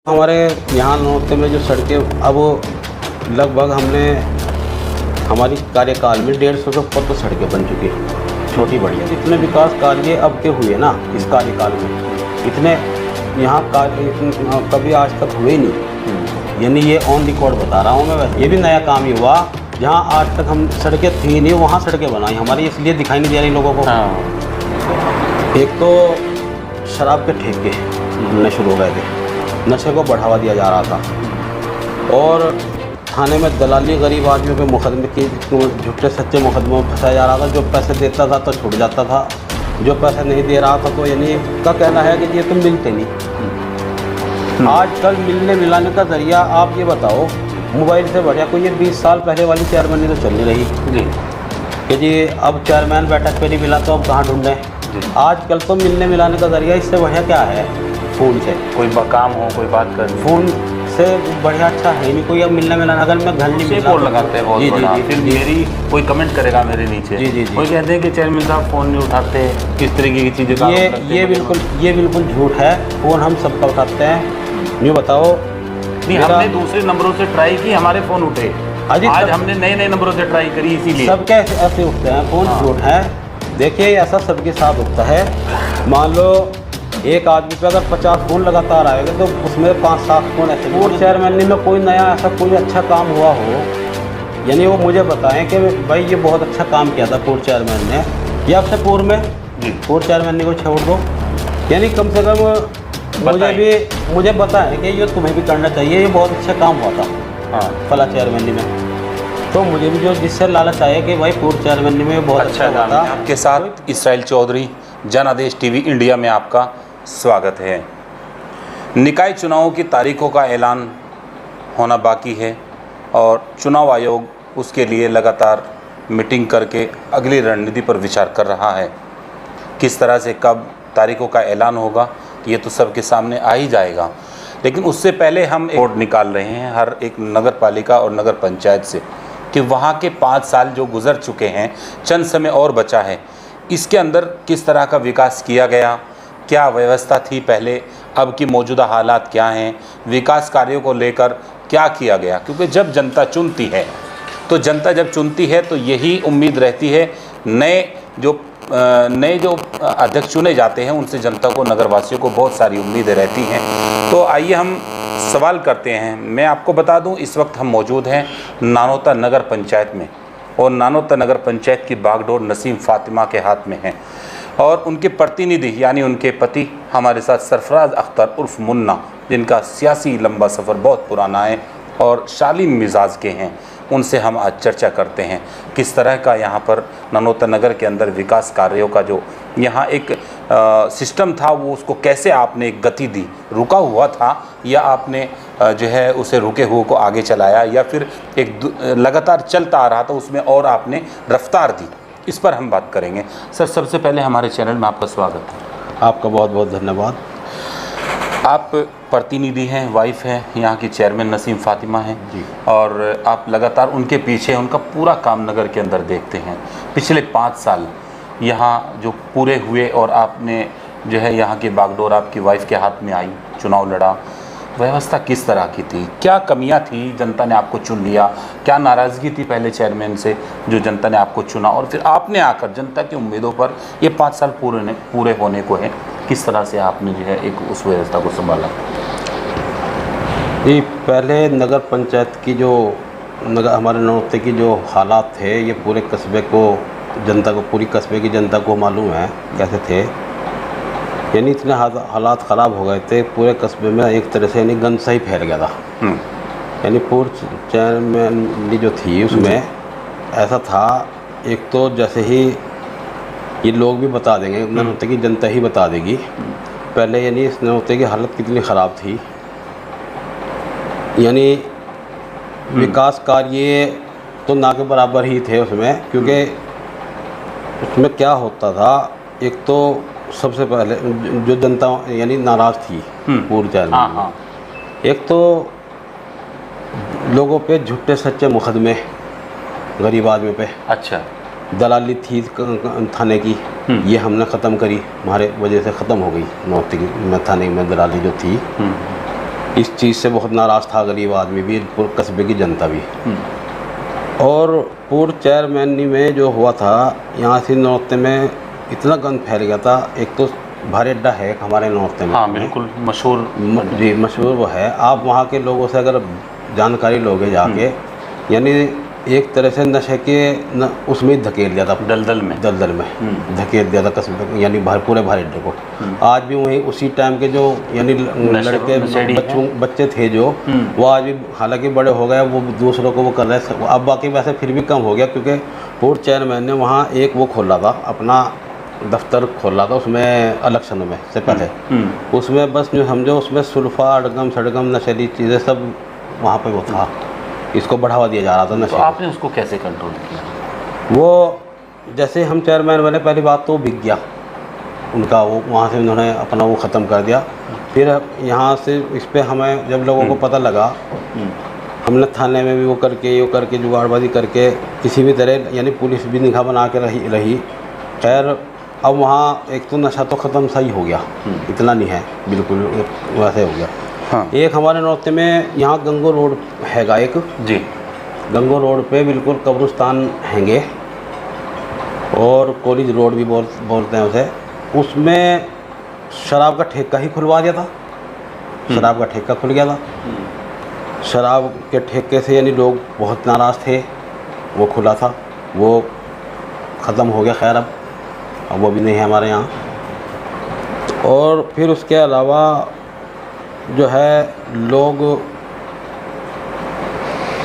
हमारे यहाँ नौते में जो सड़कें अब लगभग हमने हमारी कार्यकाल में 150 से ऊपर तो सड़कें बन चुकी हैं, छोटी बड़ी है। इतने विकास कार्य अब के हुए ना इस कार्यकाल में, इतने यहाँ कार्य कभी आज तक हुए नहीं। यानी ये ऑन रिकॉर्ड बता रहा हूँ मैं। वैसे ये भी नया काम ही हुआ, जहाँ आज तक हम सड़कें थी नहीं वहाँ सड़कें बनाई हमारी, इसलिए दिखाई नहीं दे रही लोगों को। एक तो शराब के ठेके मिलने शुरू हो गए थे, नशे को बढ़ावा दिया जा रहा था, और थाने में दलाली गरीब आदमियों के मुकदमे की झूठे सच्चे मुकदमों में फंसाया जा रहा था। जो पैसे देता था तो छूट जाता था, जो पैसे नहीं दे रहा था तो यानी का कहना है कि ये तो मिलते नहीं। आजकल मिलने मिलाने का जरिया आप ये बताओ, मोबाइल से बढ़िया कोई ये 20 साल पहले वाली चेयरमैन तो चल नहीं रही जी कि जी अब चेयरमैन बैठक पे नहीं मिला तो अब कहाँ ढूंढें। आजकल तो मिलने मिलाने का जरिया इससे बढ़िया क्या है, फ़ोन से कोई काम हो, कोई बात कर, फ़ोन से बढ़िया अच्छा है नहीं कोई। अब मिलने मिलाना, अगर मैं घर नहीं मिला लगाते हैं बहुत जी बड़ा। जी फिर मेरी कोई कमेंट करेगा मेरे नीचे जी जी कोई कहते हैं कि चेयरमैन साहब फ़ोन नहीं उठाते, किस तरीके की चीज़ें का ये बिल्कुल झूठ है। फ़ोन हम सबका उठाते हैं। यूँ बताओ नहीं, हमने दूसरे नंबरों से ट्राई की, हमारे फ़ोन उठे। आज हमने नए नंबरों से ट्राई करी, इसीलिए सब कैसे ऐसे उठते हैं फ़ोन। झूठ है। देखिए ऐसा सबके साथ उठता है। मान लो एक आदमी पे अगर 50 फ़ोन लगातार आएगा तो उसमें 5-7 फ़ोन ऐसे। पूर्व चेयरमैन में कोई नया ऐसा कोई अच्छा काम हुआ हो, यानी वो मुझे बताएं कि भाई ये बहुत अच्छा काम किया था पूर्व चेयरमैन ने, या आपसे पूर्व में पूर्व चेयरमैन ने को छोड़ दो, यानी कम से कम मुझे बताएं कि ये तुम्हें भी करना चाहिए, ये बहुत अच्छा काम हुआ था हाँ फला चेयरमैन में। तो मुझे भी जो जिससे लालच आया कि भाई पूर्व चेयरमैन में बहुत अच्छा हुआ था। आपके साथ इसराइल चौधरी, जनादेश टीवी इंडिया में आपका स्वागत है। निकाय चुनावों की तारीखों का ऐलान होना बाकी है और चुनाव आयोग उसके लिए लगातार मीटिंग करके अगली रणनीति पर विचार कर रहा है। किस तरह से कब तारीखों का ऐलान होगा ये तो सबके सामने आ ही जाएगा, लेकिन उससे पहले हम एक रिपोर्ट निकाल रहे हैं हर एक नगर पालिका और नगर पंचायत से कि वहाँ के 5 साल जो गुजर चुके हैं, चंद समय और बचा है, इसके अंदर किस तरह का विकास किया गया, क्या व्यवस्था थी पहले, अब की मौजूदा हालात क्या हैं, विकास कार्यों को लेकर क्या किया गया। क्योंकि जब जनता चुनती है तो जनता जब चुनती है तो यही उम्मीद रहती है, नए जो अध्यक्ष चुने जाते हैं उनसे जनता को, नगरवासियों को बहुत सारी उम्मीदें रहती हैं। तो आइए हम सवाल करते हैं। मैं आपको बता दूं, इस वक्त हम मौजूद हैं नानोता नगर पंचायत में, और नानोता नगर पंचायत की बागडोर नसीम फातिमा के हाथ में है, और उनके प्रतिनिधि यानी उनके पति हमारे साथ सरफराज अख्तर उर्फ मुन्ना, जिनका सियासी लंबा सफ़र बहुत पुराना है और शालीन मिजाज के हैं, उनसे हम आज चर्चा करते हैं किस तरह का यहाँ पर नानोता नगर के अंदर विकास कार्यों का जो यहाँ एक सिस्टम था वो उसको कैसे आपने एक गति दी, रुका हुआ था या आपने जो है उसे रुके हुए को आगे चलाया, या फिर एक लगातार चलता आ रहा था उसमें और आपने रफ्तार दी, इस पर हम बात करेंगे। सर, सबसे पहले हमारे चैनल में आपका स्वागत है। आपका बहुत बहुत धन्यवाद। आप प्रतिनिधि हैं, वाइफ हैं यहाँ की चेयरमैन नसीम फातिमा हैं जी, और आप लगातार उनके पीछे उनका पूरा काम नगर के अंदर देखते हैं। पिछले 5 साल यहाँ जो पूरे हुए और आपने जो है यहाँ की बागडोर आपकी वाइफ के हाथ में आई, चुनाव लड़ा, व्यवस्था किस तरह की थी, क्या कमियां थी, जनता ने आपको चुन लिया, क्या नाराज़गी थी पहले चेयरमैन से जो जनता ने आपको चुना, और फिर आपने आकर जनता की उम्मीदों पर ये 5 साल पूरे होने को है, किस तरह से आपने जो है एक उस व्यवस्था को संभाला? ये पहले नगर पंचायत की जो हमारे नौते की जो हालात थे, ये पूरे कस्बे को, जनता को, पूरी कस्बे की जनता को मालूम है कैसे थे। यानी इतने हालात ख़राब हो गए थे पूरे कस्बे में, एक तरह से यानी गंद सा ही फैल गया था। यानी पूर्व चेयरमैन जो थी उसमें ऐसा था, एक तो जैसे ही ये लोग भी बता देंगे, नौते की जनता ही बता देगी, पहले यानी इस नौते की हालत कितनी ख़राब थी। यानी विकास कार्य तो ना के बराबर ही थे उसमें, क्योंकि उसमें क्या होता था, एक तो सबसे पहले जो जनता यानी नाराज़ थी पूर्व चेयरमैन, एक तो लोगों पे झूठे सच्चे मुकदमे गरीब आदमी पे, अच्छा, दलाली थी थाने की, ये हमने ख़त्म करी, हमारे वजह से ख़त्म हो गई नौते की थाने में दलाली जो थी। इस चीज़ से बहुत नाराज़ था गरीब आदमी भी, पूरे कस्बे की जनता भी। और पूर्व चेयरमैनी में जो हुआ था, यहाँ से नौते में इतना गंद फैल गया था। एक तो भारी अड्डा है एक हमारे नौते में। हाँ बिल्कुल मशहूर जी मशहूर वो है। आप वहाँ के लोगों से अगर जानकारी लोगे जाके, यानी एक तरह से नशे के उसमें धकेल दिया था, दलदल में धकेल दिया था कस्बे, यानी पूरे भारी अड्डे को। आज भी वहीं उसी टाइम के जो यानी लड़के बच्चे थे जो, वो आज भी हालांकि बड़े हो गए, वो दूसरों को वो कर रहे हैं। अब बाकी वैसे फिर भी कम हो गया, क्योंकि पूर्व चेयरमैन ने वहाँ एक वो खोला था, अपना दफ्तर खोला था उसमें इलेक्शनों में से पहले। उसमें बस जो समझो उसमें सुल्फा अड़गम सड़गम नशेली चीज़ें सब वहाँ पे वो था, इसको बढ़ावा दिया जा रहा था नशे। तो आपने उसको कैसे कंट्रोल किया? वो जैसे हम चेयरमैन बने, पहली बात तो बिक गया उनका, वो वहाँ से उन्होंने अपना वो ख़त्म कर दिया। फिर यहाँ से इस पर हमें जब लोगों को पता लगा, हमने थाने में भी वो करके जुगाड़बाजी करके किसी भी तरह, यानी पुलिस भी निगाह बना के रही। खैर अब वहाँ एक तो नशा तो ख़त्म सही हो गया, इतना नहीं है, बिल्कुल वैसे हो गया। हाँ। एक हमारे नौते में यहाँ गंगो रोड हैगा एक जी, गंगो रोड पे बिल्कुल कब्रिस्तान हैंगे, और कॉलेज रोड भी बोलते हैं उसे। उसमें शराब का ठेका ही खुलवा दिया था, शराब का ठेका खुल गया था। शराब के ठेके से यानी लोग बहुत नाराज़ थे, वो खुला था, वो ख़त्म हो गया। खैर अब वो भी नहीं है हमारे यहाँ। और फिर उसके अलावा जो है लोग,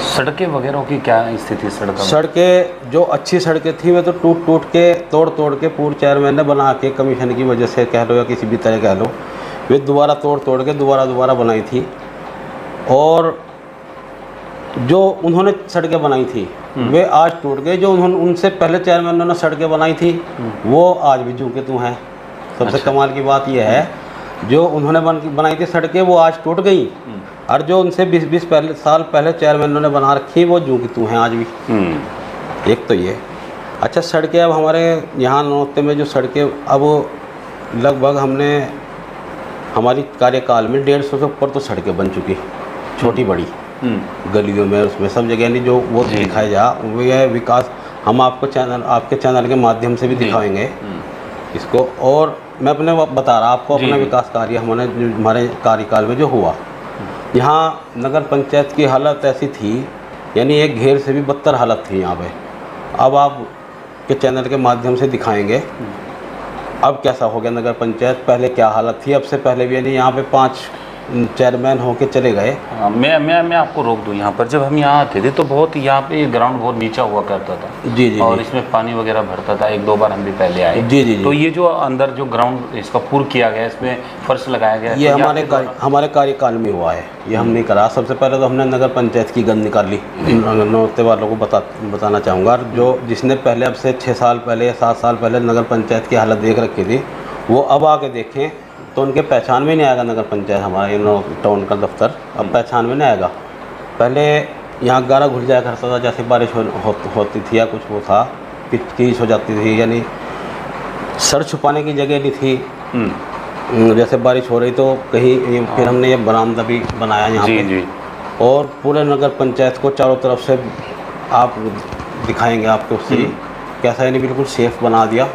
सड़कें वगैरह की क्या स्थिति? सड़कें जो अच्छी सड़कें थी वे तो टूट के तोड़ के पूर्व चेयरमैन ने बना के, कमीशन की वजह से कह लो या किसी भी तरह कह लो, वे दोबारा तोड़ के दोबारा बनाई थी। और जो उन्होंने सड़कें बनाई थी वे आज टूट गए। जो उन्होंने उनसे पहले चेयरमैनों ने सड़कें बनाई थी वो आज भी जू के तू हैं। सबसे कमाल की बात यह है, जो उन्होंने बनाई थी सड़कें वो आज टूट गई, और जो उनसे 20 साल पहले चेयरमैनों ने बना रखी वो जू की तू हैं आज भी। एक तो ये। अच्छा, सड़कें अब हमारे यहाँ नौते में जो सड़कें अब लगभग हमने हमारी कार्यकाल में 150 से ऊपर तो सड़कें बन चुकी, छोटी बड़ी गलियों में, उसमें सब जगह नहीं जो वो दिखाया जा, वो यह विकास हम आपके चैनल के माध्यम से भी दिखाएंगे इसको। और मैं अपने बता रहा आपको अपना विकास कार्य हमारे कार्यकाल में जो हुआ। यहाँ नगर पंचायत की हालत ऐसी थी, यानी एक घेर से भी बदतर हालत थी यहाँ पे। अब आप के चैनल के माध्यम से दिखाएंगे अब कैसा हो गया नगर पंचायत, पहले क्या हालत थी। अब से पहले भी यानी यहाँ पे 5 चेयरमैन होके चले गए। मैं आपको रोक दूं यहाँ पर। जब हम यहाँ आते थे तो बहुत यहाँ पे ग्राउंड बहुत नीचा हुआ करता था। जी। और इसमें पानी वगैरह भरता था। 1-2 बार हम भी पहले आए। जी। तो ये जो अंदर जो ग्राउंड इसका पूर किया गया, इसमें फर्श लगाया गया, ये हमारे कार्यकाल में हुआ है, ये हम नहीं करा। सबसे पहले तो हमने नगर पंचायत की गंद निकाली, नौते वालों को बताना चाहूँगा। जो जिसने पहले अब से 6 साल पहले या 7 साल पहले नगर पंचायत की हालत देख रखी थी, वो अब आके देखें तो उनके पहचान में नहीं आएगा नगर पंचायत हमारा टाउन का दफ्तर। अब पहचान में नहीं आएगा। पहले यहाँ गारा घुल जाया करता था, जैसे बारिश होती थी या कुछ वो था, कीच हो जाती थी, यानी सर छुपाने की जगह नहीं थी। जैसे बारिश हो रही तो कहीं फिर हमने ये बरामदा भी बनाया यहाँ पे। और पूरे नगर पंचायत को चारों तरफ से आप दिखाएंगे आपको उससे कैसा, यानी बिल्कुल सेफ बना दिया।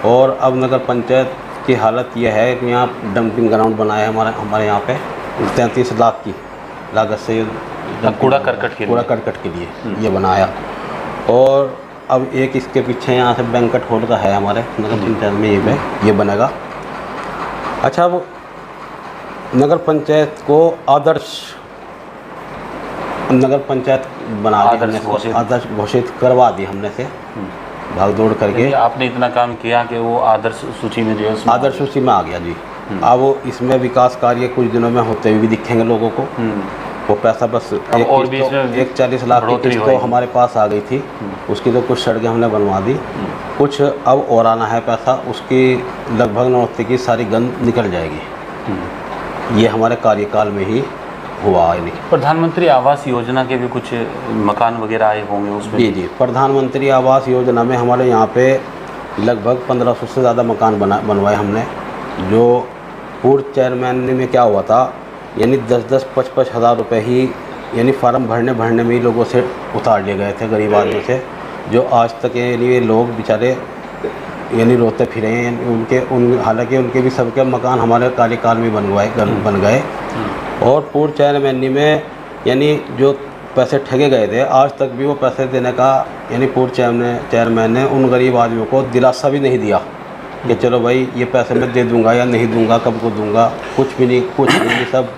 और अब नगर पंचायत की हालत यह है कि यहाँ डंपिंग ग्राउंड बनाया है हमारे यहाँ पे 33 लाख की लागत से कूड़ा करकट के लिए ये बनाया। और अब एक इसके पीछे यहाँ से बैंकट हॉल का है हमारे नगर पंचायत में, ये बनेगा। अच्छा, अब नगर पंचायत को आदर्श नगर पंचायत बना दी, आदर्श घोषित करवा दी हमने से भाग दौड़ करके। आपने इतना काम किया कि वो आदर्श सूची में जो है आदर्श सूची में आ गया जी। अब इसमें विकास कार्य कुछ दिनों में होते हुए भी दिखेंगे लोगों को। वो पैसा बस एक 40 लाख की किस्त तो हमारे पास आ गई थी, उसकी तो कुछ सड़कें हमने बनवा दी, कुछ अब और आना है पैसा, उसकी लगभग नौते की सारी गंद निकल जाएगी। ये हमारे कार्यकाल में ही हुआ है। प्रधानमंत्री आवास योजना के भी कुछ मकान वगैरह आए होंगे उसमें? जी। प्रधानमंत्री आवास योजना में हमारे यहाँ पे लगभग 1500 से ज़्यादा मकान बनवाए हमने। जो पूर्व चेयरमैन में क्या हुआ था, यानी 10-10, 55 हज़ार रुपये ही यानी फार्म भरने में ही लोगों से उतार लिए गए थे, गरीब आदमियों से, जो आज तक यानी ये लोग बेचारे यानी रोते फिरे हैं। यानी हालांकि उनके भी सबके मकान हमारे कार्यकाल में बन गए। और पूर्व चेयरमैनी में यानी जो पैसे ठगे गए थे, आज तक भी वो पैसे देने का यानी पूर्व चेयरमैन ने उन गरीब आदमियों को दिलासा भी नहीं दिया कि चलो भाई ये पैसे मैं दे दूंगा या नहीं दूंगा, कब को दूंगा, कुछ भी नहीं सब।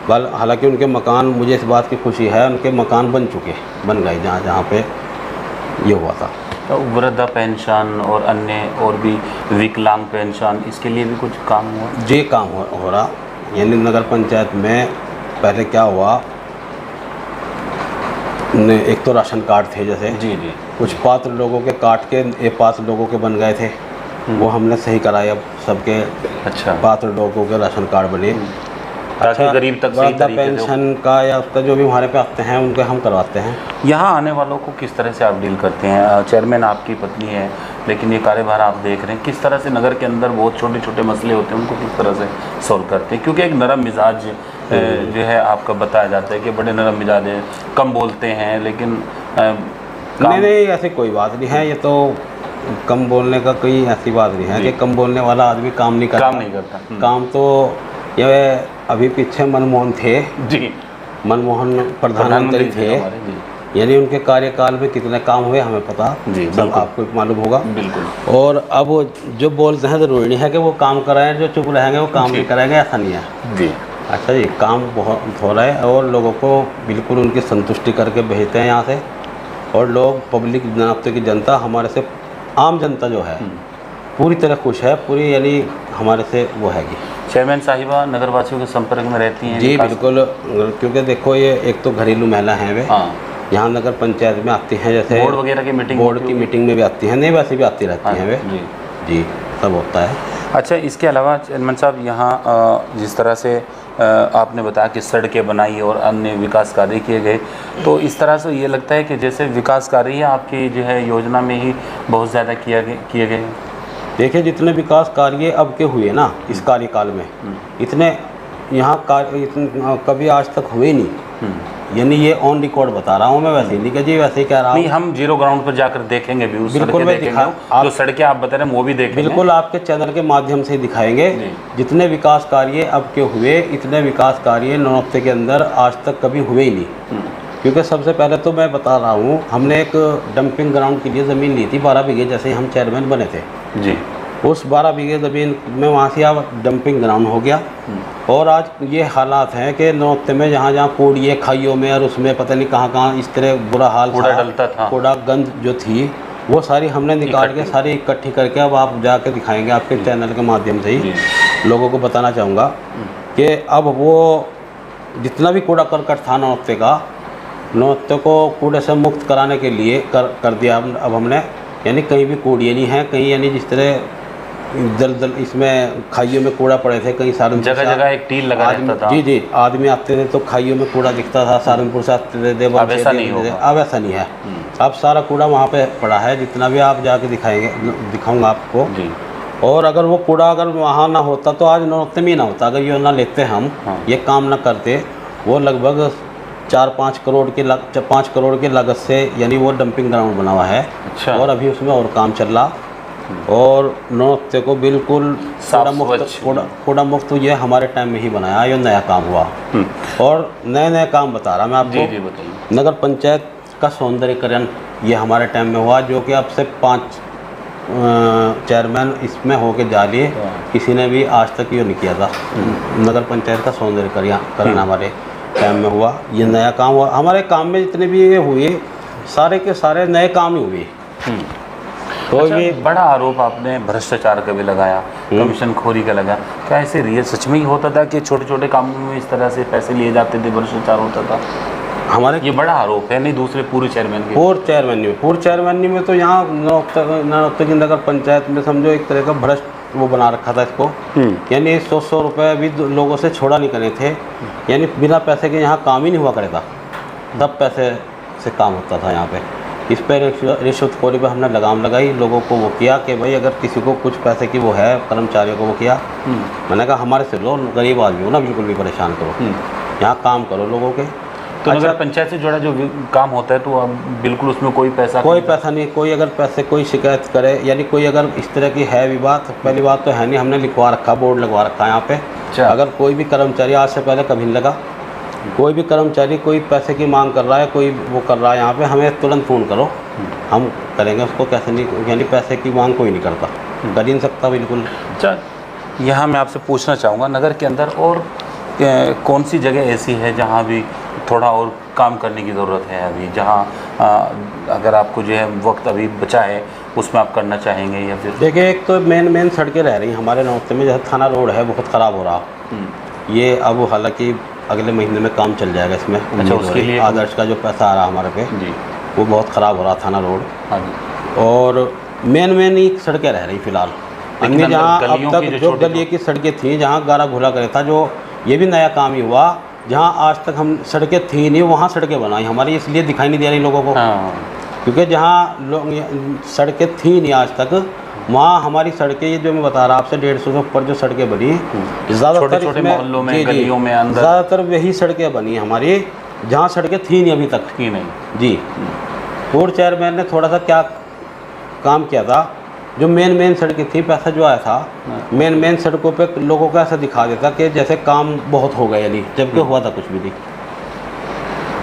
हालांकि उनके मकान, मुझे इस बात की खुशी है, उनके मकान बन गए जहाँ पे ये हुआ था। तो वृद्धा पेंशन और अन्य और भी विकलांग पेंशन, इसके लिए भी कुछ काम हुआ? जी, काम हो रहा। यानी नगर पंचायत में पहले क्या हुआ, एक तो राशन कार्ड थे जैसे, जी, कुछ पात्र लोगों के काट के अपात्र लोगों के बन गए थे, वो हमने सही कराए। अब सबके पात्र लोगों के राशन कार्ड बने, ताकि गरीब तक सही तरीके से पेंशन का या उसका जो भी हमारे पे आते हैं उनके हम करवाते हैं। यहाँ आने वालों को किस तरह से आप डील करते हैं? चेयरमैन आपकी पत्नी है, लेकिन ये कार्यभार आप देख रहे हैं, किस तरह से नगर के अंदर बहुत छोटे छोटे मसले होते हैं उनको किस तरह से सॉल्व करते हैं? क्योंकि एक नरम मिजाज जो है आपका बताया जाता है कि बड़े नरम मिजाज हैं, कम बोलते हैं, लेकिन नहीं ऐसी कोई बात नहीं है। ये तो कम बोलने का कोई ऐसी बात नहीं है कि कम बोलने वाला आदमी काम नहीं करता। काम तो ये अभी पीछे मनमोहन थे जी, मनमोहन प्रधानमंत्री थे, यानी उनके कार्यकाल में कितने काम हुए हमें पता जी, सब आपको मालूम होगा। बिल्कुल। और अब वो जो बोलते हैं ज़रूरी नहीं है कि वो काम कराएं, जो चुप रहेंगे वो काम नहीं कराएंगे, ऐसा नहीं है जी। अच्छा जी, काम बहुत हो रहा है और लोगों को बिल्कुल उनकी संतुष्टि करके भेजते हैं यहाँ से। और लोग, पब्लिक की जनता हमारे से, आम जनता जो है पूरी तरह खुश है, पूरी यानी हमारे से वो हैगी। चेयरमैन साहिबा नगरवासियों के संपर्क में रहती हैं? जी बिल्कुल, क्योंकि देखो ये एक तो घरेलू महिला हैं वे, यहाँ नगर पंचायत में आती हैं, जैसे बोर्ड वगैरह की मीटिंग, बोर्ड की मीटिंग में भी आती हैं, नहीं वैसे भी आती रहती हैं वे जी, सब होता है। अच्छा, इसके अलावा चेयरमैन साहब यहाँ जिस तरह से आपने बताया कि सड़कें बनाई और अन्य विकास कार्य किए गए, तो इस तरह से ये लगता है कि जैसे विकास कार्य आपकी जो है योजना में ही बहुत ज़्यादा किए गए। देखिए, जितने विकास कार्य अब के हुए ना इस कार्यकाल में, इतने यहाँ कार्य कभी आज तक हुए नहीं। यानी ये ऑन रिकॉर्ड बता रहा हूँ मैं, वैसे ही नहीं कि जी वैसे ही कह रहा हूँ। नहीं, हम जीरो ग्राउंड पर जाकर देखेंगे भी, बिल्कुल मैं जो सड़कें आप बता रहे हैं वो भी देखेंगे, बिल्कुल आपके चैनल के माध्यम से दिखाएंगे। जितने विकास कार्य अब के हुए, इतने विकास कार्य नौनौते के अंदर आज तक कभी हुए ही नहीं। क्योंकि सबसे पहले तो मैं बता रहा हूँ, हमने एक डंपिंग ग्राउंड के लिए ज़मीन ली थी 12 बीघे, जैसे हम चेयरमैन बने थे जी। उस 12 बीघे ज़मीन में वहाँ से अब डंपिंग ग्राउंड हो गया। और आज ये हालात हैं कि नौते में जहाँ कूड़िए खाइयों में और उसमें पता नहीं कहाँ इस तरह बुरा हाल था, कूड़ा गंद जो थी वो सारी हमने निकाल के सारी इकट्ठी करके अब आप जाके दिखाएंगे, आपके चैनल के माध्यम से ही लोगों को बताना चाहूँगा कि अब वो जितना भी कूड़ा करकट था नौते का, नौते को कूड़े से मुक्त कराने के लिए कर दिया अब हमने। यानी कहीं भी कूड़िए नहीं है, कहीं यानी जिस तरह दल इसमें खाइयों में कूड़ा पड़े थे, कहीं सहारनपुर जगह जगह एक टील लगा रहता था। जी, आदमी आते थे तो खाइयों में कूड़ा दिखता था, सहारनपुर से आते थे, अब ऐसा नहीं होगा। अब ऐसा नहीं है, अब सारा कूड़ा वहाँ पे पड़ा है, जितना भी आप जाके दिखाऊंगा आपको जी। और अगर वो कूड़ा अगर वहाँ ना होता तो आज नौते में ही ना होता। अगर ये ना लेते हम, ये काम ना करते, वो लगभग 4-5 करोड़ के 5 करोड़ के लागत से यानी वो डंपिंग ग्राउंड बना हुआ है। अच्छा। और अभी उसमें और काम चल रहा, और नौते को बिल्कुल कूड़ा मुक्त ये हमारे टाइम में ही बनाया, ये नया काम हुआ। और नए काम बता रहा मैं आपको। जी बताइए। नगर पंचायत का सौंदर्यीकरण ये हमारे टाइम में हुआ, जो कि अब से 5 चेयरमैन इसमें होके जा लिए, किसी ने भी आज तक ये नहीं किया था। नगर पंचायत का सौंदर्यीकरण हमारे टाइम में हुआ, ये नया काम हुआ। हमारे काम में जितने भी ये हुए सारे के सारे नए काम ही हुए। तो अच्छा, ये बड़ा आरोप आपने भ्रष्टाचार का भी लगाया, कमीशन खोरी का लगा, क्या ऐसे रियल सच में ही होता था कि छोटे छोटे कामों में इस तरह से पैसे लिए जाते थे, भ्रष्टाचार होता था? हमारे ये बड़ा आरोप है। नहीं, दूसरे पूर्व चेयरमैन में तो यहाँ नौते की नगर पंचायत में समझो एक तरह का भ्रष्ट वो बना रखा था इसको। यानी 100 रुपये भी लोगों से छोड़ा नहीं करे थे, यानी बिना पैसे के यहाँ काम ही नहीं हुआ करता, तब पैसे से काम होता था यहाँ पे। इस पर रिश्वतखोरी पे हमने लगाम लगाई, लोगों को वो किया कि भाई अगर किसी को कुछ पैसे की वो है, कर्मचारियों को वो किया। मैंने कहा हमारे से लो, गरीब आदमी हो ना, बिल्कुल भी परेशान करो, यहाँ काम करो लोगों के। तो नगर पंचायत से जुड़ा जो काम होता है तो अब बिल्कुल उसमें कोई पैसा नहीं, कोई अगर पैसे कोई शिकायत करे, यानी कोई अगर इस तरह की है विवाद, पहली बात तो है नहीं, हमने लिखवा रखा, बोर्ड लगवा रखा है यहाँ पे। अगर कोई भी कर्मचारी, आज से पहले कभी नहीं लगा, कोई भी कर्मचारी कोई पैसे की मांग कर रहा है, कोई वो कर रहा है यहाँ पे, हमें तुरंत फ़ोन करो, हम करेंगे उसको। कैसे नहीं, यानी पैसे की मांग कोई नहीं करता, कर ही नहीं सकता बिल्कुल। अच्छा, यहाँ मैं आपसे पूछना चाहूँगा, नगर के अंदर और कौन सी जगह ऐसी है जहाँ भी थोड़ा और काम करने की ज़रूरत है अभी, जहाँ अगर आपको जो है वक्त अभी बचा है उसमें आप करना चाहेंगे? या फिर देखिए, एक तो मेन सड़कें रह रही हैं हमारे नौते में, जैसे थाना रोड है बहुत ख़राब हो रहा, ये अब हालांकि अगले महीने में काम चल जाएगा इसमें। अच्छा, उसके लिए आदर्श का जो पैसा आ रहा हमारे पे जी, वो बहुत ख़राब हो रहा थाना रोड। हाँ जी। और मेन ही सड़कें रह रही फिलहाल, अन्य जहाँ अब तक जो गली की सड़कें थी, जहाँ गारा घुला करे था, जो ये भी नया काम ही हुआ, जहाँ आज तक हम सड़कें थी नहीं वहाँ सड़कें बनाई हमारी, इसलिए दिखाई नहीं दे रही लोगों को। क्योंकि जहाँ लोग सड़कें थी नहीं आज तक, वहाँ हमारी सड़कें, ये जो मैं बता रहा आपसे 150 से ऊपर जो सड़कें बनी, ज़्यादातर छोटे मोहल्लों में, गलियों में, अंदर ज़्यादातर वही सड़कें बनी हमारी जहाँ सड़कें थी नहीं अभी तक थी नहीं जी। पूर्व चेयरमैन ने थोड़ा सा क्या काम किया था, जो मेन सड़कें थी, पैसा जो आया था मेन सड़कों पे लोगों को ऐसा दिखा देता कि जैसे काम बहुत हो गया, यानी जबकि हुआ था कुछ भी नहीं।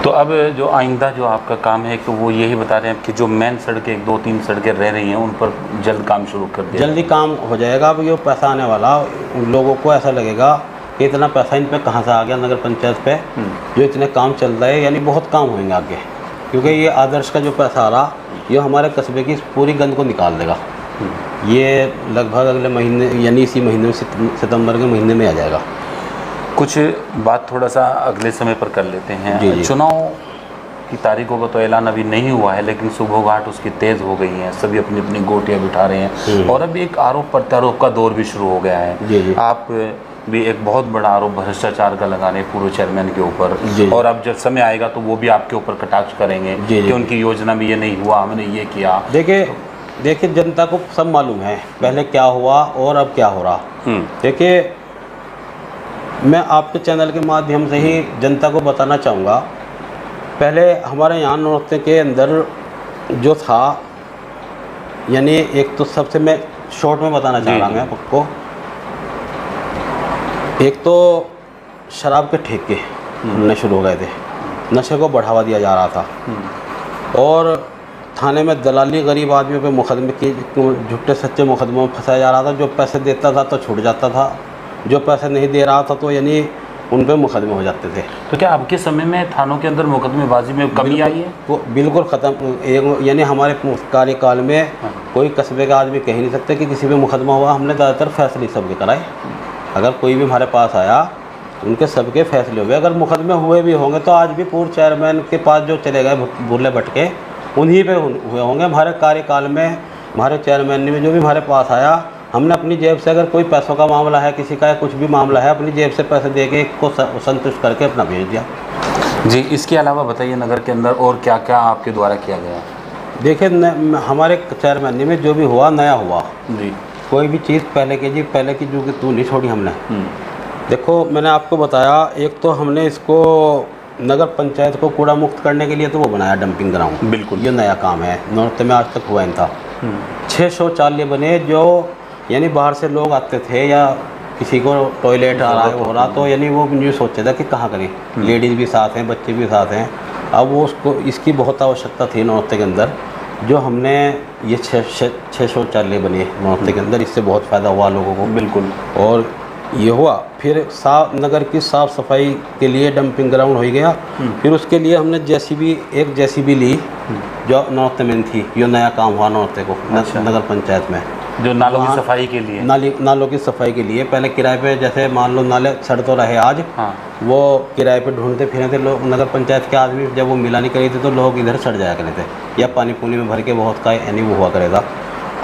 तो अब जो आइंदा जो आपका काम है, तो वो यही बता रहे हैं कि जो मेन सड़कें 2-3 सड़कें रह रही हैं उन पर जल्द काम शुरू कर दिया, जल्दी काम हो जाएगा। अब ये पैसा आने वाला, लोगों को ऐसा लगेगा कि इतना पैसा इन पे कहाँ से आ गया नगर पंचायत पे, जो इतने काम चल रहे हैं, यानी बहुत काम होंगे आगे, क्योंकि ये आदर्श का जो पैसा आ रहा, ये हमारे कस्बे की पूरी गंद को निकाल देगा। ये लगभग अगले महीने, यानी इसी महीने में, सितंबर के महीने में आ जाएगा। कुछ बात थोड़ा सा अगले समय पर कर लेते हैं। जी। चुनाव की तारीखों का तो ऐलान अभी नहीं हुआ है, लेकिन सुबह उसकी तेज़ हो गई हैं, सभी अपनी अपनी गोटियां बिठा रहे हैं, और अब एक आरोप प्रत्यारोप का दौर भी शुरू हो गया है। जी। आप भी एक बहुत बड़ा आरोप भ्रष्टाचार का लगा रहे पूर्व चेयरमैन के ऊपर, और अब जब समय आएगा तो वो भी आपके ऊपर कटाक्ष करेंगे कि उनकी योजना में ये नहीं हुआ, हमने ये किया। देखिए, जनता को सब मालूम है पहले क्या हुआ और अब क्या हो रहा। देखिए, मैं आपके चैनल के माध्यम से ही जनता को बताना चाहूँगा, पहले हमारे यहाँ नौते के अंदर जो था, यानी एक तो सबसे मैं शॉर्ट में बताना चाह रहा हूँ मैं आपको, एक तो शराब के ठेके होने शुरू हो गए थे, नशे को बढ़ावा दिया जा रहा था, और थाने में दलाली गरीब आदमियों पे मुकदमे की, झूठे सच्चे मुकदमों में फंसाया जा रहा था। जो पैसे देता था तो छूट जाता था, जो पैसे नहीं दे रहा था तो यानी उन पे मुकदमे हो जाते थे। तो क्या आपके समय में थानों के अंदर मुकदमेबाजी में कमी आई है? वो बिल्कुल ख़त्म, यानी हमारे कार्यकाल में कोई कस्बे का आदमी कह नहीं सकते कि किसी पे मुकदमा हुआ। हमने ज़्यादातर फैसले सबके कराए, अगर कोई भी हमारे पास आया उनके सबके फैसले हुए। अगर मुकदमे हुए भी होंगे तो आज भी पूर्व चेयरमैन के पास जो चले गए भूले भटके, उन्हीं पे हुए होंगे। हमारे कार्यकाल में हमारे चेयरमैन ने जो भी हमारे पास आया, हमने अपनी जेब से, अगर कोई पैसों का मामला है, किसी का कुछ भी मामला है, अपनी जेब से पैसे दे के को संतुष्ट करके अपना भेज दिया। जी, इसके अलावा बताइए नगर के अंदर और क्या क्या आपके द्वारा किया गया? देखिए, हमारे चेयरमैन में जो भी हुआ नया हुआ जी, कोई भी चीज़ पहले की जो कि तू नहीं छोड़ी हमने। देखो, मैंने आपको बताया, एक तो हमने इसको नगर पंचायत को कूड़ा मुक्त करने के लिए तो वो बनाया डंपिंग ग्राउंड, बिल्कुल ये नया काम है, नॉर्थ में आज तक हुआ नहीं था। 6 शौचालय बने, जो यानी बाहर से लोग आते थे या किसी को टॉयलेट आ रहा हो रहा, तो यानी वो न्यूज़ सोचता था कि कहाँ करें, लेडीज़ भी साथ हैं, बच्चे भी साथ हैं। अब वो उसको इसकी बहुत आवश्यकता थी नॉर्थ के अंदर, जो हमने ये 6 शौचालय बने नॉर्थ के अंदर, इससे बहुत फ़ायदा हुआ लोगों को। बिल्कुल। और ये हुआ, फिर नगर की साफ़ सफाई के लिए डंपिंग ग्राउंड हो गया। फिर उसके लिए हमने एक जेसीबी ली, जो नॉर्थ में थी। ये नया काम हुआ नॉर्थ को। अच्छा। नगर पंचायत में जो नालों की सफाई के लिए, नालों की सफाई के लिए पहले किराए पे, जैसे मान लो नाले सड़ तो रहे आज, वो किराए पे ढूंढते फिरे थे लोग, नगर पंचायत के आदमी। जब वो मिला नहीं करी थी तो लोग इधर सड़ जाया करे थे, या पानी पुनी में भर के बहुत का यानी वो हुआ करेगा।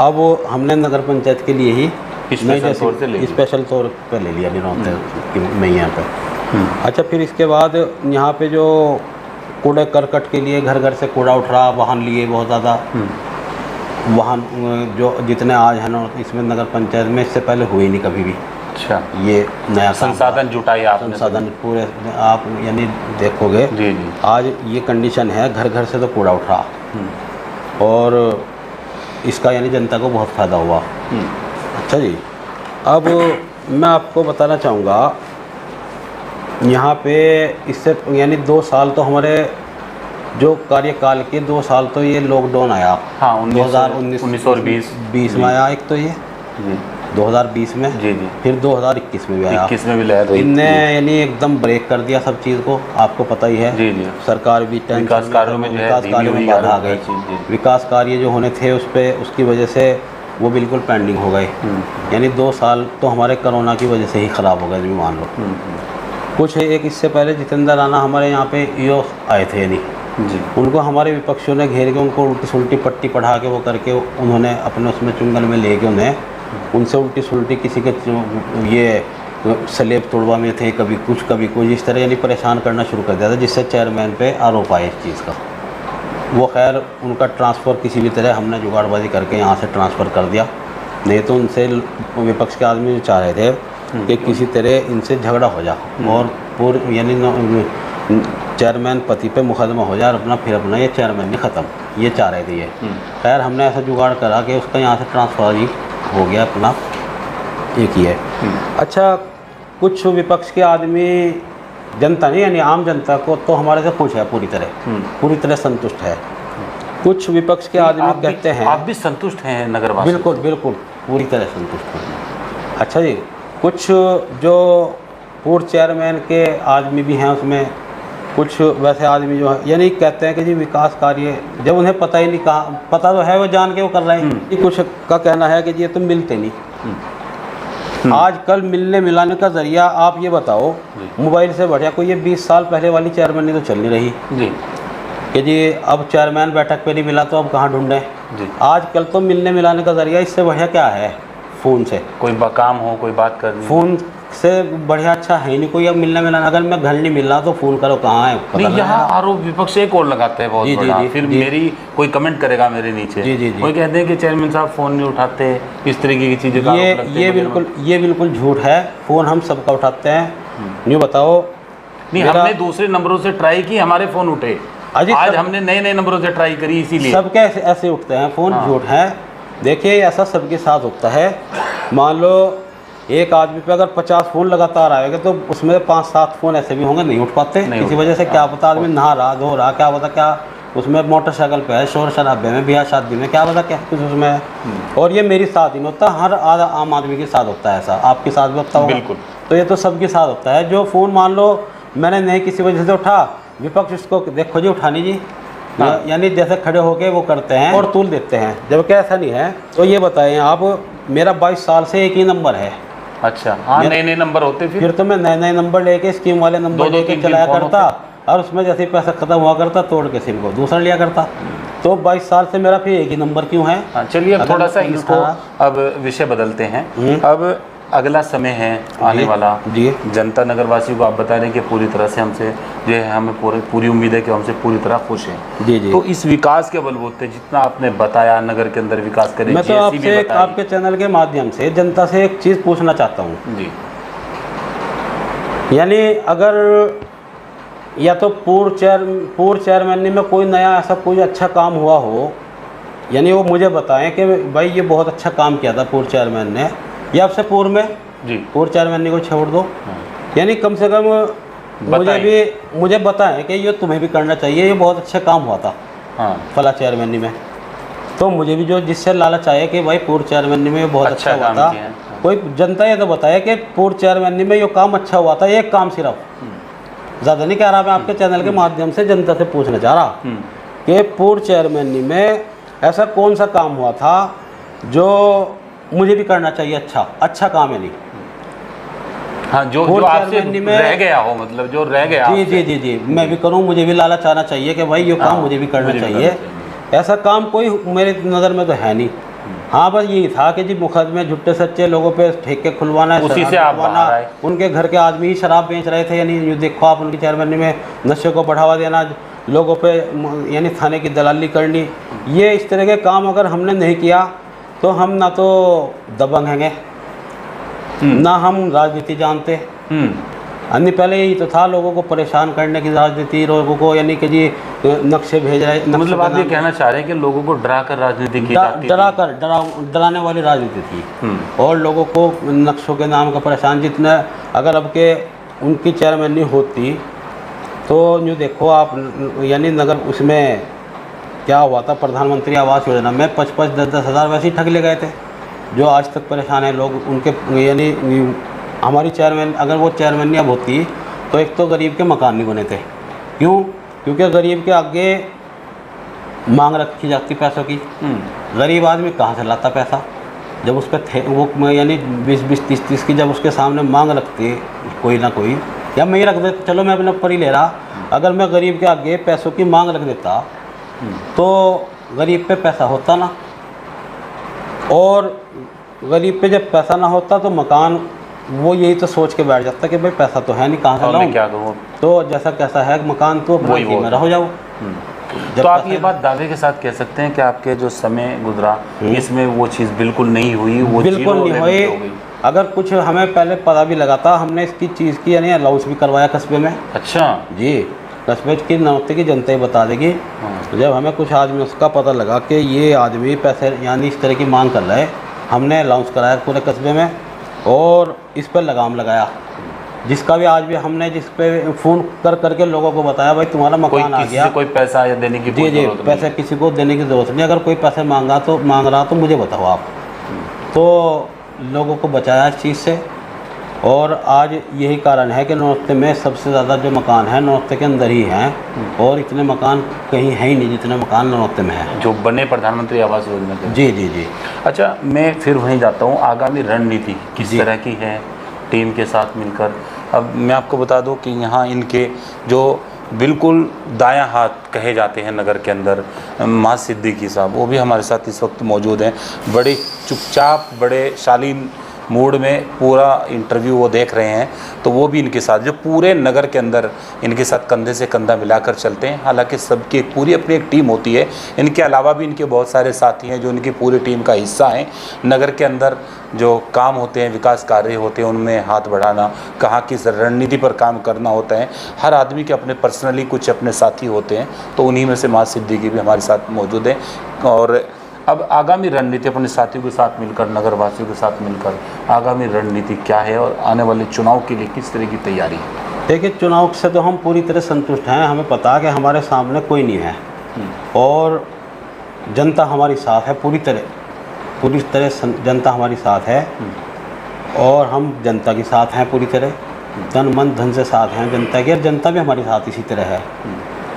अब वो हमने नगर पंचायत के लिए ही स्पेशल तौर पर ले लिया निरंतर में यहाँ पे। अच्छा, फिर इसके बाद यहाँ पे जो कूड़े करकट के लिए घर घर से कूड़ा उठ रहा, वाहन लिए बहुत ज़्यादा वाहन जो जितने आज हैं ना इसमें नगर पंचायत में इससे पहले हुए ही नहीं कभी भी। अच्छा, ये नया संसाधन जुटाए आपने? संसाधन पूरे आप यानी देखोगे जी जी। आज ये कंडीशन है, घर घर से तो कूड़ा उठ रहा और इसका यानी जनता को बहुत फ़ायदा हुआ। अच्छा जी, अब मैं आपको बताना चाहूँगा यहाँ पे इससे यानी 2 साल तो हमारे जो कार्यकाल के 2 साल तो ये लॉकडाउन आया। हाँ, 2019 और 20 में आया एक तो ये जी 2020 में जी जी, फिर 2021 में भी आया। 21 में भी लहर रही। इनने यानी एकदम ब्रेक कर दिया सब चीज़ को, आपको पता ही है। जी जी। सरकार भी विकास कार्यों में जो है विकास कार्यों में बाधा आ गई। विकास कार्य जो होने थे उस पर उसकी वजह से वो बिल्कुल पेंडिंग हो गए। यानी 2 साल तो हमारे कोरोना की वजह से ही ख़राब हो गए जी, मान लो। कुछ एक इससे पहले जितेंद्र राणा हमारे यहाँ पे ईओ आए थे यानी जी, उनको हमारे विपक्षियों ने घेर के उनको उल्टी सुल्टी पट्टी पढ़ा के वो करके उन्होंने अपने उसमें चुंगल में ले के उन्हें उनसे उल्टी सुल्टी किसी के ये स्लेब तोड़वा में थे, कभी कुछ इस तरह यानी परेशान करना शुरू कर दिया था, जिससे चेयरमैन पे आरोप आए इस चीज़ का। वो खैर उनका ट्रांसफ़र किसी भी तरह हमने जुगाड़बाजी करके यहाँ से ट्रांसफ़र कर दिया, नहीं तो उनसे विपक्ष के आदमी चाह रहे थे कि किसी तरह इनसे झगड़ा हो जा और पूर्व यानी चेयरमैन पति पे मुकदमा हो जाए और फिर अपना ये चेयरमैन नहीं ख़त्म, ये चाह रहे थे ये। खैर हमने ऐसा जुगाड़ करा कि उसका यहाँ से ट्रांसफ़र ही हो गया अपना, एक ही है। अच्छा, कुछ विपक्ष के आदमी जनता नहीं यानी आम जनता को तो हमारे से खुश है, पूरी तरह संतुष्ट है। कुछ विपक्ष के आदमी कहते हैं आप भी संतुष्ट हैं नगरवासी? बिल्कुल पूरी तरह संतुष्ट हैं। अच्छा जी, कुछ जो पूर्व चेयरमैन के आदमी भी हैं उसमें कुछ वैसे आदमी जो है यानी कहते हैं कि जी विकास कार्य जब उन्हें पता ही नहीं, कहा पता तो है वो जान के वो कर रहे हैं। कुछ का कहना है कि जी ये तो मिलते नहीं। आजकल मिलने मिलाने का जरिया आप ये बताओ, मोबाइल से बढ़िया कोई ये 20 साल पहले वाली चेयरमैन तो चल नहीं रही जी कि जी अब चेयरमैन बैठक पे नहीं मिला तो अब कहाँ ढूंढें जी। आजकल तो मिलने मिलाने का जरिया इससे बढ़िया क्या है, फ़ोन से कोई काम हो, कोई बात करनी, फ़ोन से बढ़िया अच्छा है नहीं कोई। अब मिलने मिलाना, अगर मैं घर नहीं मिल रहा तो फ़ोन करो कहाँ है। नहीं, यहाँ आरोप विपक्ष एक और लगाते हैं बहुत बड़ा। फिर मेरी कोई कमेंट करेगा मेरे नीचे, कोई कहते हैं कि चेयरमैन साहब फ़ोन नहीं उठाते, इस तरीके की चीज़ें का आरोप लगते हैं। ये बिल्कुल झूठ है, फ़ोन हम सबका उठाते हैं। न्यू बताओ, नहीं हमने दूसरे नंबरों से ट्राई की, हमारे फ़ोन उठे। आज हमने नए नंबरों से ट्राई करी, इसीलिए सबके ऐसे उठते हैं फ़ोन। झूठ है, देखिए ऐसा सबके साथ होता है। मान लो एक आदमी पे अगर 50 फ़ोन लगातार आएगा तो उसमें 5-7 फ़ोन ऐसे भी होंगे नहीं उठ पाते किसी वजह से। क्या पता आदमी नहा रहा धो रहा, क्या पता क्या उसमें मोटरसाइकिल पे है, शोर शराबे में, ब्याह शादी में, क्या पता क्या कुछ उसमें है। और ये मेरे साथ ही नहीं होता, हर आम आदमी के साथ होता है ऐसा, आपके साथ भी होता होगा। बिल्कुल। तो ये तो सबके साथ होता है। जो फ़ोन मान लो मैंने नहीं किसी वजह से उठा, विपक्ष उसको देखो जी उठानी जी, यानी जैसे खड़े होके वो करते हैं और तूल देते हैं, जबकि ऐसा नहीं है। तो ये बताएं आप, मेरा 22 साल से एक ही नंबर है। अच्छा, हाँ, नए नंबर होते फिर तो मैं नए नंबर लेके स्कीम वाले नंबर लेके चलाया करता और उसमें जैसे पैसा खत्म हुआ करता तोड़ के सिम को दूसरा लिया करता। तो 22 साल से मेरा फिर एक ही नंबर क्यों है। चलिए अब थोड़ा सा इसको अब विषय बदलते हैं। अब अगला समय है आने वाला जी, जनता नगरवासियों को आप बता रहे हैं कि पूरी तरह से हमसे जो है हमें पूरी उम्मीद है कि हमसे पूरी तरह खुश हैं जी जी। तो इस विकास के बलबूते जितना आपने बताया नगर के अंदर विकास करें, मैं तो आपसे आपके चैनल के माध्यम से जनता से एक चीज़ पूछना चाहता हूँ जी। यानी अगर या तो पूर्व चेयरमैन में कोई नया ऐसा कोई अच्छा काम हुआ हो, यानी वो मुझे बताएं कि भाई ये बहुत अच्छा काम किया था पूर्व चेयरमैन ने, या आपसे पूर्व में जी पूर्व चेयरमैन को छोड़ दो, यानी कम से कम मुझे बताएं कि ये तुम्हें भी करना चाहिए, ये बहुत अच्छा काम हुआ था फला चेयरमैन में। तो मुझे भी जो जिससे लालच आए कि भाई पूर्व चेयरमैन में बहुत अच्छा हुआ था, कोई जनता ये तो बताए कि पूर्व चेयरमैन में ये काम अच्छा हुआ था, एक काम सिर्फ, ज़्यादा नहीं कह रहा मैं, आपके चैनल के माध्यम से जनता से पूछना चाह रहा कि पूर्व चेयरमैन में ऐसा कौन सा काम हुआ था जो मुझे भी करना चाहिए, अच्छा काम है नहीं। हाँ, जो आपसे रह गया हो, मतलब जो रह गया जी मैं भी करूँ, मुझे भी लालच आना चाहिए कि भाई ये काम मुझे भी करना चाहिए। ऐसा काम कोई मेरे नज़र में तो है नहीं। हाँ, बस यही था कि जी मुकदमे झुट्टे सच्चे लोगों पे ठेके खुलवाना, उसी से आप बाहर आए। उनके घर के आदमी ही शराब बेच रहे थे, यानी देखो आप उनकी चेयरमैन में नशे को बढ़ावा देना, लोगों पे यानी थाने की दलाली करनी, ये इस तरह के काम अगर हमने नहीं किया तो हम ना तो दबंग हैंगे, ना हम राजनीति जानते। अन्य पहले यही तो था, लोगों को परेशान करने की राजनीति, लोगों को यानी कि जी नक्शे भेज रहे। मतलब आप ये कहना चाह रहे हैं कि लोगों को डरा कर राजनीति की जाती थी? डराने वाली राजनीति थी और लोगों को नक्शों के नाम का परेशान। जितने अगर अब के उनकी चेयरमैनी होती तो यूँ देखो आप, यानी नगर उसमें क्या हुआ था, प्रधानमंत्री आवास योजना में 5-10 हज़ार वैसे ही ठग ले गए थे जो आज तक परेशान है लोग उनके। यानी हमारी चेयरमैन, अगर वो चेयरमैन अब होती तो एक तो गरीब के मकान नहीं बने थे। क्यों? क्योंकि गरीब के आगे मांग रखी जाती पैसों की। गरीब आदमी कहाँ से लाता पैसा जब उस पर थे वो, यानी 20-20, 30-30 की जब उसके सामने मांग रखती कोई ना कोई, या मैं ही रख दे, चलो मैं अपने ऊपर ही ले रहा, अगर मैं गरीब के आगे पैसों की मांग रख देता तो गरीब पे पैसा होता ना, और गरीब पे जब पैसा ना होता तो मकान वो यही तो सोच के बैठ जाता कि भाई पैसा तो है नहीं, कहाँ से लाऊं, क्या करूँ, तो जैसा कैसा है मकान तो अपना में रहो जाओ। तो आप ये बात दावे के साथ कह सकते हैं कि आपके जो समय गुजरा इसमें वो चीज़ बिल्कुल नहीं हुई, वो बिल्कुल नहीं हुई। अगर कुछ हमें पहले पता भी लगा था, हमने इसकी चीज़ की यानी अलाउंस भी करवाया कस्बे में। अच्छा जी, कस्बे की नौते की जनता ही बता देगी। जब हमें कुछ आदमी उसका पता लगा कि ये आदमी पैसे यानी इस तरह की मांग कर रहा है, हमने अलाउंस कराया पूरे कस्बे में और इस पर लगाम लगाया। जिसका भी आज भी हमने जिस पे फ़ोन कर करके लोगों को बताया भाई तुम्हारा मकान आ गया, कोई पैसा देने की जी पैसे किसी को देने की ज़रूरत नहीं, अगर कोई पैसे मांग रहा तो मुझे बताओ आप। तो लोगों को बचाया इस चीज़ से, और आज यही कारण है कि नौते में सबसे ज़्यादा जो मकान है नौते के अंदर ही हैं, और इतने मकान कहीं है ही नहीं जितने मकान नौते में हैं जो बने प्रधानमंत्री आवास योजना के। जी जी जी। अच्छा, मैं फिर वहीं जाता हूँ, आगामी रणनीति किस तरह की है टीम के साथ मिलकर? अब मैं आपको बता दूं कि यहाँ इनके जो बिल्कुल दायां हाथ कहे जाते हैं नगर के अंदर, माँ सिद्दीकी साहब, वो भी हमारे साथ इस वक्त मौजूद हैं। बड़े चुपचाप, बड़े शालीन मूड में पूरा इंटरव्यू वो देख रहे हैं, तो वो भी इनके साथ, जो पूरे नगर के अंदर इनके साथ कंधे से कंधा मिलाकर चलते हैं। हालांकि सबकी पूरी अपनी एक टीम होती है, इनके अलावा भी इनके बहुत सारे साथी हैं जो इनकी पूरी टीम का हिस्सा हैं। नगर के अंदर जो काम होते हैं, विकास कार्य होते हैं, उनमें हाथ बढ़ाना, कहाँ किस रणनीति पर काम करना होता है, हर आदमी के अपने पर्सनली कुछ अपने साथी होते हैं, तो उन्हीं में से माँ सिद्दीकी भी हमारे साथ मौजूद हैं। और अब आगामी रणनीति अपने साथियों के साथ मिलकर, नगरवासियों के साथ मिलकर आगामी रणनीति क्या है और आने वाले चुनाव के लिए किस तरह की तैयारी है? देखिए, चुनाव से तो हम पूरी तरह संतुष्ट हैं। हमें पता है कि हमारे सामने कोई नहीं है और जनता हमारी साथ है, पूरी तरह जनता हमारी साथ है और हम जनता के साथ हैं पूरी तरह, तन मन धन से साथ हैं जनता के, और जनता भी हमारी साथ इसी तरह है।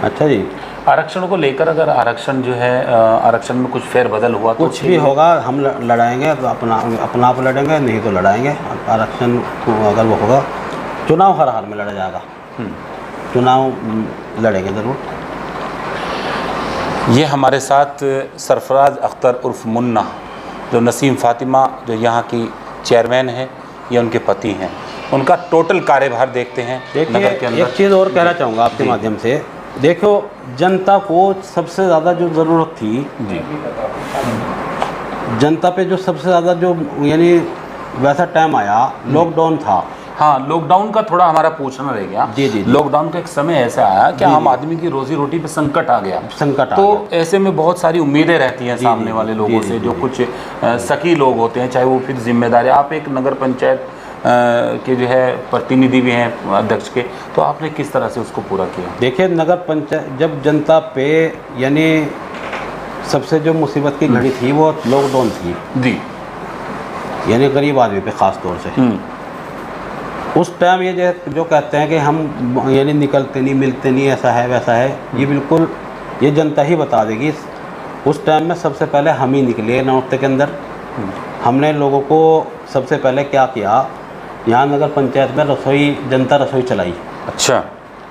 अच्छा जी, आरक्षण को लेकर, अगर आरक्षण जो है, आरक्षण में कुछ फेरबदल हुआ तो कुछ भी होगा हम लड़ाएंगे, तो अपना आप लड़ेंगे, नहीं तो लड़ाएंगे। आरक्षण अगर वो होगा, चुनाव हर हाल में लड़ा जाएगा, चुनाव लड़ेंगे ज़रूर। ये हमारे साथ सरफराज अख्तर उर्फ मुन्ना, जो नसीम फातिमा जो यहाँ की चेयरमैन है, ये उनके पति हैं। उनका टोटल कार्यभार देखते हैं नगर के अंदर। एक चीज़ और कहना चाहूँगा आपके माध्यम से, देखो जनता को सबसे ज़्यादा जो ज़रूरत थी जी, जनता पे जो सबसे ज़्यादा जो यानी वैसा टाइम आया, लॉकडाउन था। हाँ, लॉकडाउन का थोड़ा हमारा पूछना रह गया। जी जी। लॉकडाउन का एक समय ऐसा आया कि आम आदमी की रोजी रोटी पे संकट आ गया। तो ऐसे में बहुत सारी उम्मीदें रहती हैं सामने वाले लोगों से, जो कुछ सखी लोग होते हैं, चाहे वो फिर जिम्मेदारी, आप एक नगर पंचायत के जो है प्रतिनिधि भी हैं अध्यक्ष के, तो आपने किस तरह से उसको पूरा किया? देखिए, नगर पंचायत जब जनता पे यानी सबसे जो मुसीबत की घड़ी थी वो लॉकडाउन थी जी, यानी गरीब आदमी पे ख़ास तौर से। उस टाइम ये जो कहते हैं कि हम यानी निकलते नहीं, मिलते नहीं, ऐसा है वैसा है, ये बिल्कुल ये जनता ही बता देगी। उस टाइम में सबसे पहले हम ही निकले नौते के अंदर। हमने लोगों को सबसे पहले क्या किया, यहाँ नगर पंचायत में जनता रसोई चलाई। अच्छा।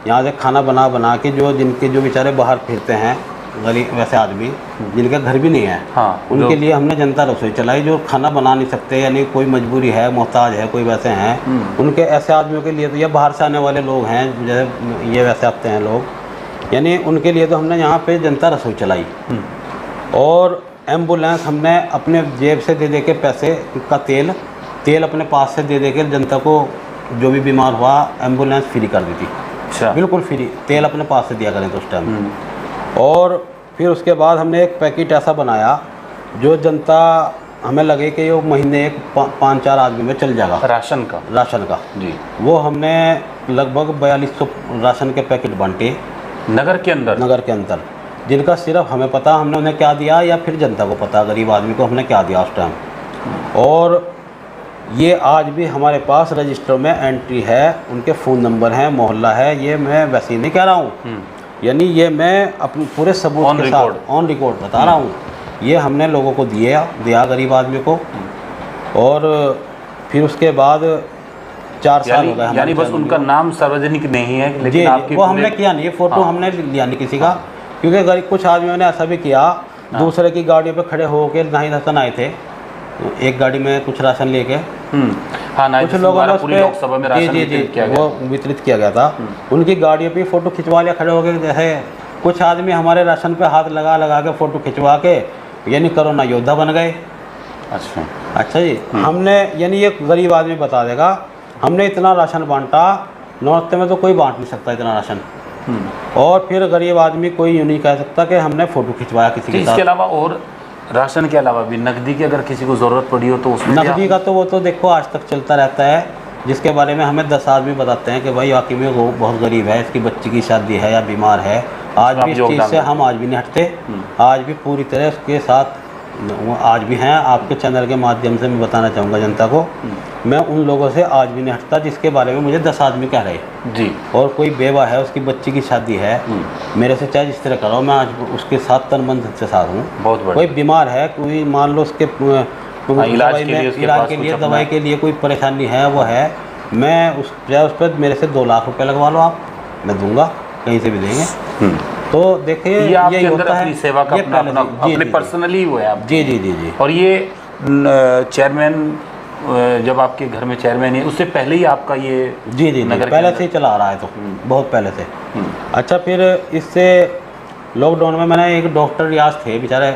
यहाँ से खाना बना के जो बेचारे बाहर फिरते हैं, गरीब वैसे आदमी जिनके घर भी नहीं है, हाँ, उनके लिए हमने जनता रसोई चलाई। जो खाना बना नहीं सकते, यानी कोई मजबूरी है, मोहताज है, कोई वैसे हैं, उनके ऐसे आदमियों के लिए तो, या बाहर से आने वाले लोग हैं, जैसे ये वैसे आते हैं लोग, यानी उनके लिए तो हमने यहाँ पे जनता रसोई चलाई, और एम्बुलेंस हमने अपने जेब से दे दे के पैसे का तेल अपने पास से दे दे के जनता को जो भी बीमार हुआ एम्बुलेंस फ्री कर दी थी। अच्छा, बिल्कुल फ्री, तेल अपने पास से दिया करें तो उस टाइम। और फिर उसके बाद हमने एक पैकेट ऐसा बनाया जो जनता हमें लगे कि ये महीने एक 5-4 आदमी में चल जाएगा, राशन का जी। वो हमने लगभग 4200 राशन के पैकेट बांटे नगर के अंदर, जिनका सिर्फ हमें पता हमने उन्हें क्या दिया या फिर जनता को पता, गरीब आदमी को हमने क्या दिया उस टाइम। और ये आज भी हमारे पास रजिस्टर में एंट्री है, उनके फ़ोन नंबर हैं, मोहल्ला है। ये मैं वैसे ही नहीं कह रहा हूँ, यानी ये मैं अपने पूरे सबूत के साथ ऑन रिकॉर्ड बता रहा हूँ। ये हमने लोगों को दिया गरीब आदमी को। और फिर उसके बाद 4 साल हो गए। यानी बस उनका नाम सार्वजनिक नहीं है, लेकिन आपकी वो हमने किया नहीं, ये फ़ोटो हमने लिया नहीं किसी का, क्योंकि गरीब कुछ आदमियों ने ऐसा भी किया, दूसरे की गाड़ियों पे खड़े होकर नहीं राशन आए थे, एक गाड़ी में कुछ राशन लेके। हाँ, कुछ लोगों ने पूरी लोकसभा में राशन वितरित किया गया था, उनकी गाड़ियों पे फ़ोटो खिंचवा लिया खड़े होकर। जैसे कुछ आदमी हमारे राशन पे हाथ लगा के फ़ोटो खिंचवा के यानी कोरोना योद्धा बन गए। अच्छा जी, हमने यानी ये गरीब आदमी बता देगा, हमने इतना राशन बांटा, नौरते में तो कोई बांट नहीं सकता इतना राशन। और फिर गरीब आदमी कोई यूँ नहीं कह सकता कि हमने फ़ोटो खिंचवाया किसी के साथ। इसके अलावा और राशन के अलावा भी नकदी की अगर किसी को ज़रूरत पड़ी हो तो उसमें नकदी का तो वो तो देखो आज तक चलता रहता है, जिसके बारे में हमें 10 आदमी बताते हैं कि भाई वाकई में वो बहुत गरीब है, इसकी बच्ची की शादी है या बीमार है। आज भी इस चीज़ से हम आज भी नहीं हटते, आज भी पूरी तरह उसके साथ आज भी हैं। आपके चैनल के माध्यम से मैं बताना चाहूँगा जनता को, मैं उन लोगों से आज भी नहीं हटता जिसके बारे में मुझे 10 आदमी कह रहे जी। और कोई बेवा है, उसकी बच्ची की शादी है, मेरे से चाहे जिस तरह कराओ, मैं आज उसके साथ तन मन से साथ हूँ। बहुत बढ़िया। कोई बीमार है, कोई मान लो उसके इलाज के लिए दवाई के लिए कोई परेशानी है, वो है, मैं उस पर मेरे से 2 लाख रुपये लगवा लो आप, मैं दूंगा, कहीं से भी देंगे। तो देखिए ये होता है अपनी सेवा का अपने पर्सनली हुआ है आप। जी। और ये चेयरमैन जब आपके घर में चेयरमैन है उससे पहले ही आपका ये जी पहले से ही चला आ रहा है, तो बहुत पहले से। अच्छा, फिर इससे लॉकडाउन में मैंने एक डॉक्टर रियाज थे बेचारे,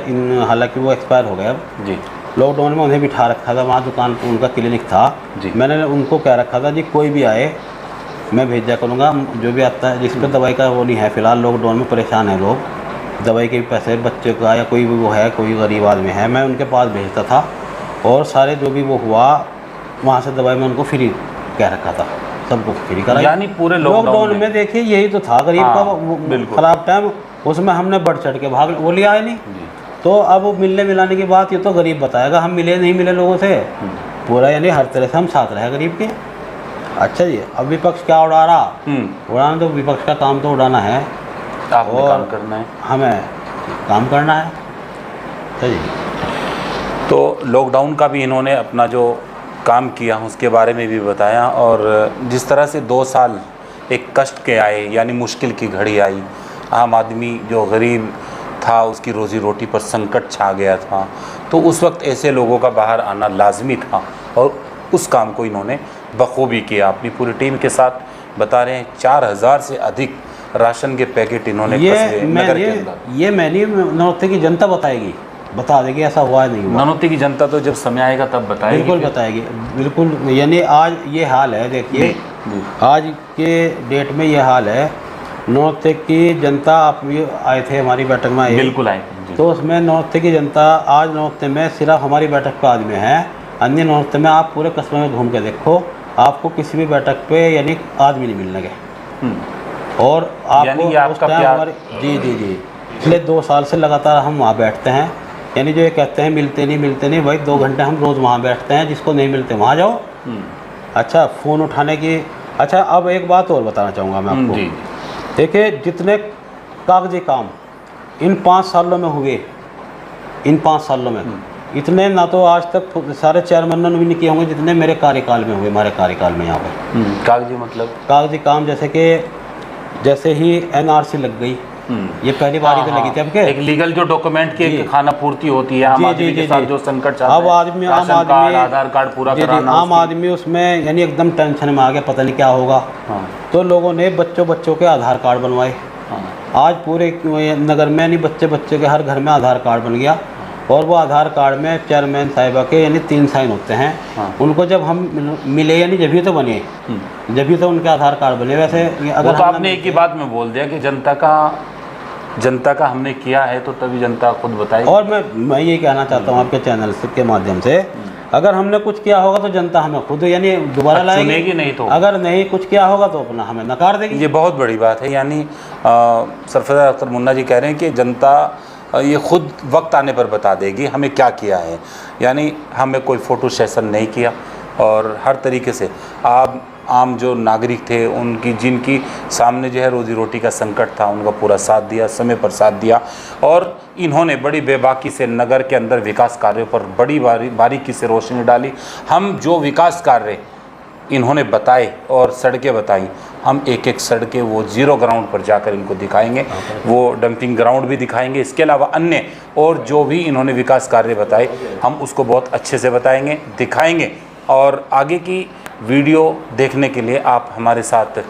हालांकि वो एक्सपायर हो गए अब जी। लॉकडाउन में उन्हें बिठा रखा था वहाँ दुकान पर, उनका क्लिनिक था जी। मैंने उनको कह रखा था जी कोई भी आए मैं भेजा करूँगा, जो भी आता है जिस पर दवाई का वो नहीं है, फ़िलहाल लॉकडाउन में परेशान है लोग, दवाई के पैसे बच्चे का या कोई भी वो है, कोई गरीब आदमी है, मैं उनके पास भेजता था। और सारे जो भी वो हुआ वहाँ से दवाई में उनको फ्री कह रखा था, सबको फ्री करा। यानी पूरे लॉकडाउन में देखिए यही तो था गरीब का ख़राब टाइम, उसमें हमने बढ़ चढ़ के भाग वो लिया है नहीं। तो अब मिलने मिलाने की बात ये तो गरीब बताएगा, हम मिले नहीं मिले लोगों से, पूरा यानी हर तरह से हम साथ रहे गरीब के। अच्छा जी, अब विपक्ष क्या उड़ा रहा, उड़ाना तो विपक्ष का काम तो उड़ाना है, और काम करना है, हमें काम करना है। अच्छा जी, तो लॉकडाउन का भी इन्होंने अपना जो काम किया उसके बारे में भी बताया, और जिस तरह से 2 साल एक कष्ट के आए, यानी मुश्किल की घड़ी आई, आम आदमी जो गरीब था उसकी रोज़ी रोटी पर संकट छा गया था, तो उस वक्त ऐसे लोगों का बाहर आना लाजमी था, और उस काम को इन्होंने बखूबी किया। अपनी पूरी टीम के साथ बता रहे हैं 4000 से अधिक राशन के पैकेट इन्होंने नगर के अंदर। ये मैंने नौरते की जनता बता देगी, ऐसा हुआ नहीं हुआ। नौरते की जनता तो जब समय आएगा तब बताएगी, बिल्कुल बताएगी, बिल्कुल। यानी आज ये हाल है, देखिए आज के डेट में ये हाल है। नौरते की जनता, आप भी आए थे हमारी बैठक में, बिल्कुल आए, तो उसमें नौरते की जनता, आज नौरते में सिर्फ हमारी बैठक पर आदमी है, अन्य नौरते में आप पूरे कस्बे में घूम के देखो, आपको किसी भी बैठक पे यानी आदमी नहीं मिलने गए। और आपको हमारे जी पिछले 2 साल से लगातार हम वहाँ बैठते हैं, यानी जो ये कहते हैं मिलते नहीं भाई, 2 घंटे हम रोज़ वहाँ बैठते हैं, जिसको नहीं मिलते वहाँ जाओ। अच्छा, फ़ोन उठाने की। अच्छा, अब एक बात और बताना चाहूँगा मैं आपको, देखिए जितने कागजी काम इन 5 सालों में हुए, इन 5 सालों में इतने ना तो आज तक सारे चेयरमैनों ने भी नहीं किए होंगे जितने मेरे कार्यकाल में हुए, हमारे कार्यकाल में यहाँ पे। कागजी मतलब कागजी काम, जैसे ही NRC लग गई, ये पहली बार ही तो लगी थी। अब एक लीगल जो डॉक्यूमेंट की खाना पूर्ति होती है, आम आदमी के साथ जो संकट चल रहा है, अब आधार कार्ड पूरा कराना, आम आदमी उसमें यानी एकदम टेंशन में आ गया, पता नहीं क्या होगा। तो लोगों ने बच्चों के आधार कार्ड बनवाए, आज पूरे नगर में नहीं, बच्चे बच्चे के हर घर में आधार कार्ड बन गया, और वो आधार कार्ड में चेयरमैन साहिबा के यानी 3 साइन होते हैं। उनको जब हम मिले यानी जब ही तो बने, जब ही तो उनके आधार कार्ड बने। वैसे अगर तो आपने एक ही बात में बोल दिया कि जनता का हमने किया है, तो तभी जनता खुद बताएगी। और मैं ये कहना चाहता हूँ आपके चैनल के माध्यम से, अगर हमने कुछ किया होगा तो जनता हमें खुद यानी दोबारा लाएगी, चुनेगी, नहीं तो अगर नहीं कुछ किया होगा तो अपना हमें नकार देगी। ये बहुत बड़ी बात है। यानी सरफराज अख्तर मुन्ना जी कह रहे हैं कि जनता ये खुद वक्त आने पर बता देगी हमें क्या किया है। यानी हमें कोई फ़ोटो सेशन नहीं किया, और हर तरीके से आप आम जो नागरिक थे उनकी जिनकी सामने जो है रोजी रोटी का संकट था, उनका पूरा साथ दिया, समय पर साथ दिया, और इन्होंने बड़ी बेबाकी से नगर के अंदर विकास कार्यों पर बड़ी बारीकी से रोशनी डाली। हम जो विकास कार्य इन्होंने बताए और सड़कें बताई, हम एक एक सड़कें वो 0 ग्राउंड पर जाकर इनको दिखाएंगे, वो डंपिंग ग्राउंड भी दिखाएंगे। इसके अलावा अन्य और जो भी इन्होंने विकास कार्य बताए हम उसको बहुत अच्छे से बताएंगे, दिखाएंगे। और आगे की वीडियो देखने के लिए आप हमारे साथ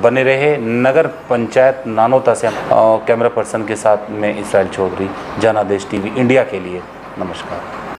बने रहे। नगर पंचायत नानोता से कैमरा पर्सन के साथ मैं इसराइल चौधरी, जनादेश टीवी इंडिया के लिए, नमस्कार।